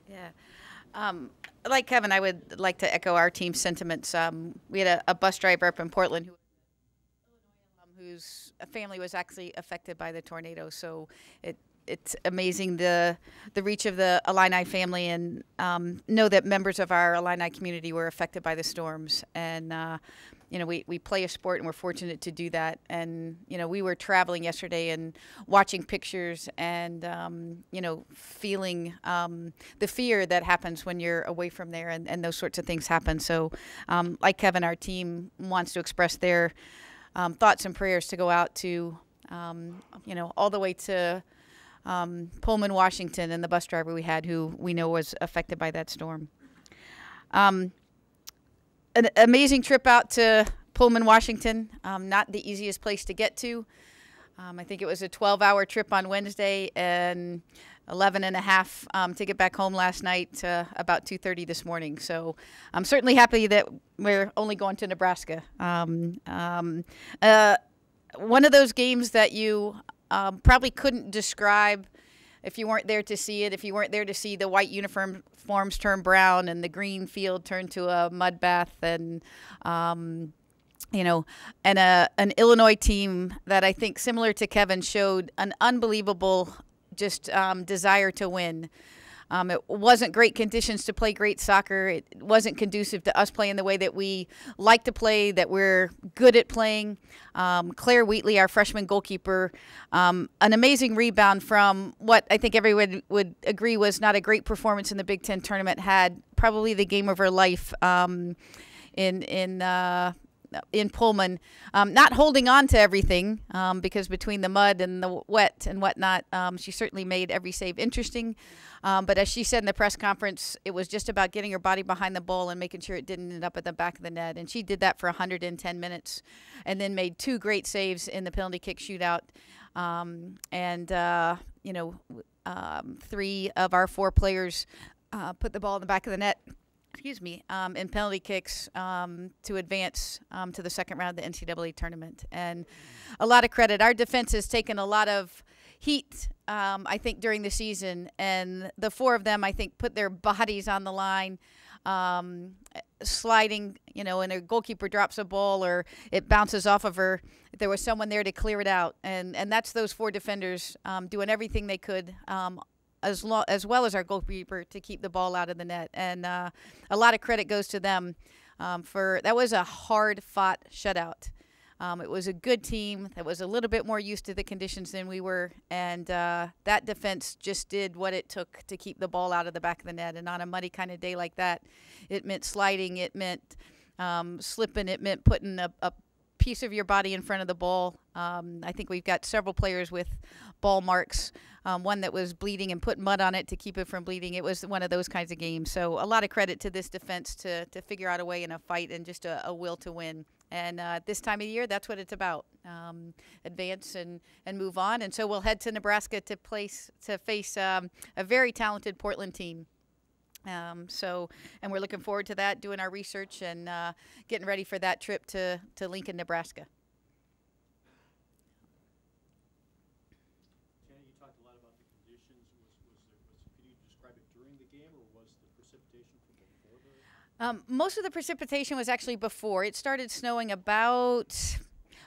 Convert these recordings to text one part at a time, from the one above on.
Yeah. Like Kevin, I would like to echo our team's sentiments. We had a bus driver up in Portland whose family was actually affected by the tornado. So it's amazing the reach of the Illini family, and know that members of our Illini community were affected by the storms. And we play a sport, and we're fortunate to do that. And we were traveling yesterday and watching pictures, and feeling the fear that happens when you're away from there, and those sorts of things happen. So, like Kevin, our team wants to express their thoughts and prayers to go out to, all the way to Pullman, Washington, and the bus driver we had, who we know was affected by that storm. An amazing trip out to Pullman, Washington. Not the easiest place to get to. I think it was a 12-hour trip on Wednesday and 11 and a half to get back home last night, about 2:30 this morning. So I'm certainly happy that we're only going to Nebraska. One of those games that you probably couldn't describe if you weren't there to see it, if you weren't there to see the white uniforms turn brown and the green field turn to a mud bath, and and an Illinois team that I think, similar to Kevin, showed an unbelievable just desire to win. It wasn't great conditions to play great soccer. It wasn't conducive to us playing the way that we like to play, that we're good at playing. Claire Wheatley, our freshman goalkeeper, an amazing rebound from what I think everyone would agree was not a great performance in the Big Ten tournament, had probably the game of her life in Pullman, not holding on to everything, because between the mud and the wet and whatnot, she certainly made every save interesting. But as she said in the press conference, it was just about getting her body behind the ball and making sure it didn't end up at the back of the net. And she did that for 110 minutes, and then made two great saves in the penalty kick shootout. Three of our four players put the ball in the back of the net, in penalty kicks, to advance to the second round of the NCAA tournament. And a lot of credit. Our defense has taken a lot of heat, I think, during the season. And the four of them, I think, put their bodies on the line, sliding, and a goalkeeper drops a ball or it bounces off of her. There was someone there to clear it out. And that's those four defenders doing everything they could, as well as our goalkeeper, to keep the ball out of the net. And a lot of credit goes to them for that. Was a hard-fought shutout. It was a good team that was a little bit more used to the conditions than we were, and that defense just did what it took to keep the ball out of the back of the net. And on a muddy kind of day like that, it meant sliding, it meant slipping, it meant putting a piece of your body in front of the ball. I think we've got several players with ball marks, one that was bleeding and put mud on it to keep it from bleeding. It was one of those kinds of games. So a lot of credit to this defense to figure out a way in a fight, and just a will to win. And this time of year, that's what it's about. Advance and move on. And so we'll head to Nebraska to face a very talented Portland team. And we're looking forward to that, doing our research and getting ready for that trip to Lincoln, Nebraska. Janet, you talked a lot about the conditions. Could you describe it during the game, or was the precipitation from before the? Most of the precipitation was actually before. It started snowing about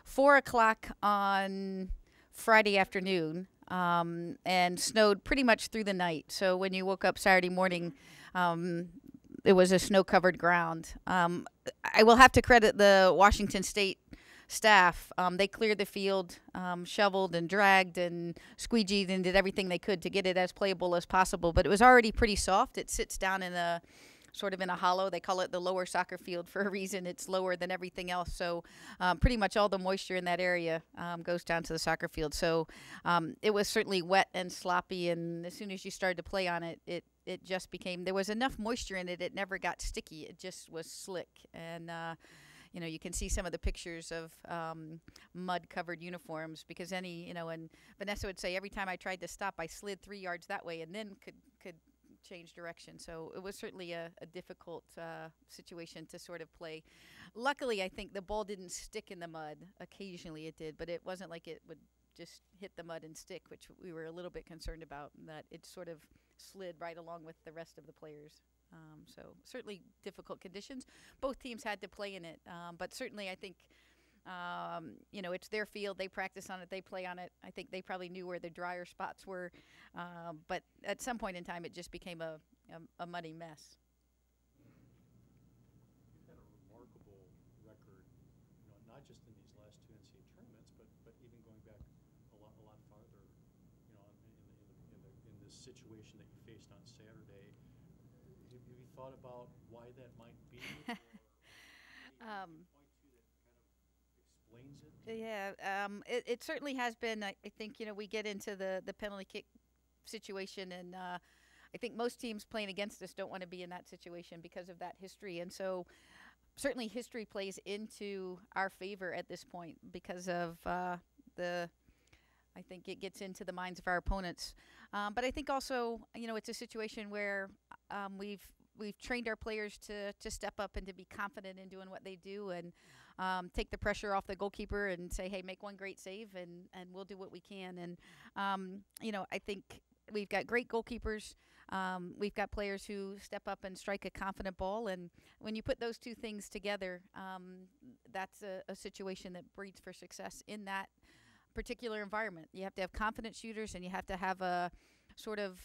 4 o'clock on Friday afternoon, and snowed pretty much through the night. So when you woke up Saturday morning, it was a snow-covered ground. I will have to credit the Washington State staff. They cleared the field, shoveled and dragged and squeegeed and did everything they could to get it as playable as possible. But it was already pretty soft. It sits down in a sort of in a hollow. They call it the lower soccer field for a reason. It's lower than everything else. So pretty much all the moisture in that area goes down to the soccer field. So it was certainly wet and sloppy. And as soon as you started to play on it, it just became, there was enough moisture in it, it never got sticky. It just was slick. And, you can see some of the pictures of mud-covered uniforms, because and Vanessa would say every time I tried to stop, I slid 3 yards that way and then could change direction. So it was certainly a difficult situation to sort of play. Luckily, I think the ball didn't stick in the mud. Occasionally it did, but it wasn't like it would just hit the mud and stick, which we were a little bit concerned about, and that it sort of slid right along with the rest of the players. So certainly difficult conditions. Both teams had to play in it, but certainly I think, it's their field. They practice on it. They play on it. I think they probably knew where the drier spots were, but at some point in time, it just became a muddy mess. You've had a remarkable record, not just in these last two NCAA tournaments, but even going back a lot farther, in this situation that you faced on Saturday. Have you thought about why that might be? Or point to that kind of explains it? Yeah, it certainly has been. I think, we get into the penalty kick situation, and I think most teams playing against us don't want to be in that situation because of that history. And so certainly history plays into our favor at this point because of I think it gets into the minds of our opponents. But I think also, it's a situation where we've trained our players to step up and to be confident in doing what they do, and take the pressure off the goalkeeper and say, hey, make one great save, and we'll do what we can. And, I think we've got great goalkeepers. We've got players who step up and strike a confident ball. And when you put those two things together, that's a situation that breeds for success in that particular environment. You have to have confident shooters, and you have to have a sort of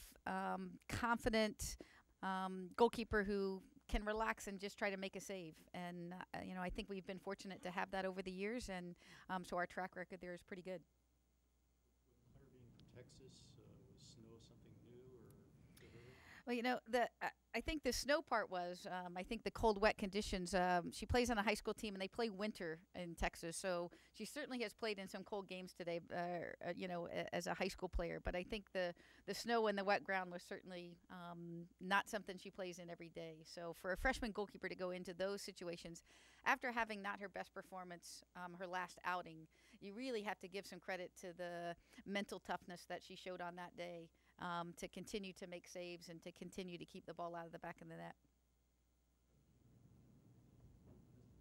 confident goalkeeper who can relax and just try to make a save. And, I think we've been fortunate to have that over the years, and so our track record there is pretty good. With Claire being from Texas, was snow something new or to her? Well, I think the snow part was, I think the cold, wet conditions. She plays on a high school team, and they play winter in Texas. So she certainly has played in some cold games today, as a high school player. But I think the snow and the wet ground was certainly not something she plays in every day. So for a freshman goalkeeper to go into those situations, after having not her best performance, her last outing, you really have to give some credit to the mental toughness that she showed on that day, to continue to make saves and to continue to keep the ball out of the back of the net.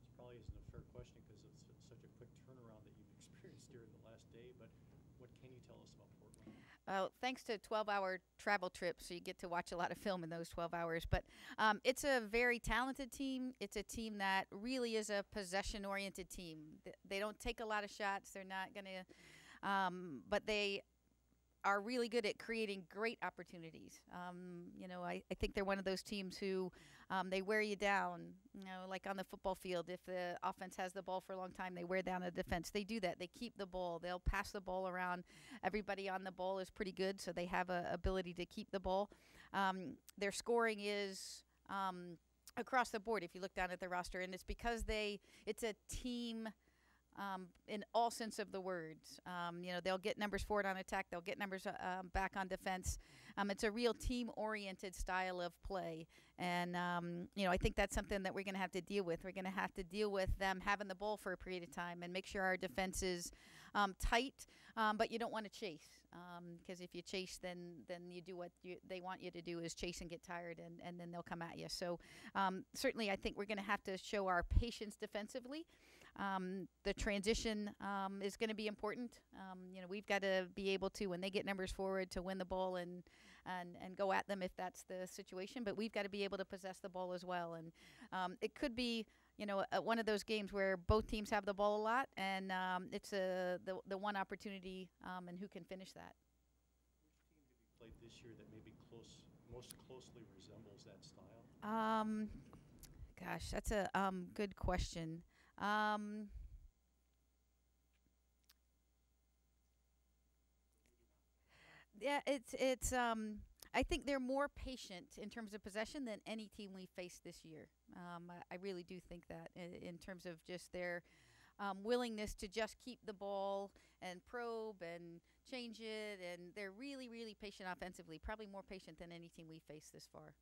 This probably isn't a fair question because it's such a quick turnaround that you've experienced during the last day, but what can you tell us about Portland? Thanks to 12-hour travel trips, so you get to watch a lot of film in those 12 hours. But it's a very talented team. It's a team that really is a possession-oriented team. They don't take a lot of shots. They're not going to, but they are really good at creating great opportunities. I think they're one of those teams who they wear you down, like on the football field. If the offense has the ball for a long time, they wear down the defense. They do that. They keep the ball. They'll pass the ball around. Everybody on the ball is pretty good, so they have an ability to keep the ball. Their scoring is across the board if you look down at the roster, and it's because it's a team in all sense of the words. They'll get numbers forward on attack. They'll get numbers back on defense. It's a real team-oriented style of play. And, I think that's something that we're going to have to deal with. We're going to have to deal with them having the ball for a period of time and make sure our defense is tight, but you don't want to chase. Because if you chase, then you do what they want you to do is chase and get tired, and then they'll come at you. So certainly I think we're going to have to show our patience defensively. The transition is going to be important. We've got to be able to, when they get numbers forward, to win the ball and go at them if that's the situation. But we've got to be able to possess the ball as well. And it could be, one of those games where both teams have the ball a lot, and it's the one opportunity, and who can finish that. Which team have you played this year that maybe most closely resembles that style? Gosh, that's a good question. Yeah, it's. I think they're more patient in terms of possession than any team we faced this year. I really do think that in terms of just their willingness to just keep the ball and probe and change it, and they're really, really patient offensively. Probably more patient than any team we faced this far.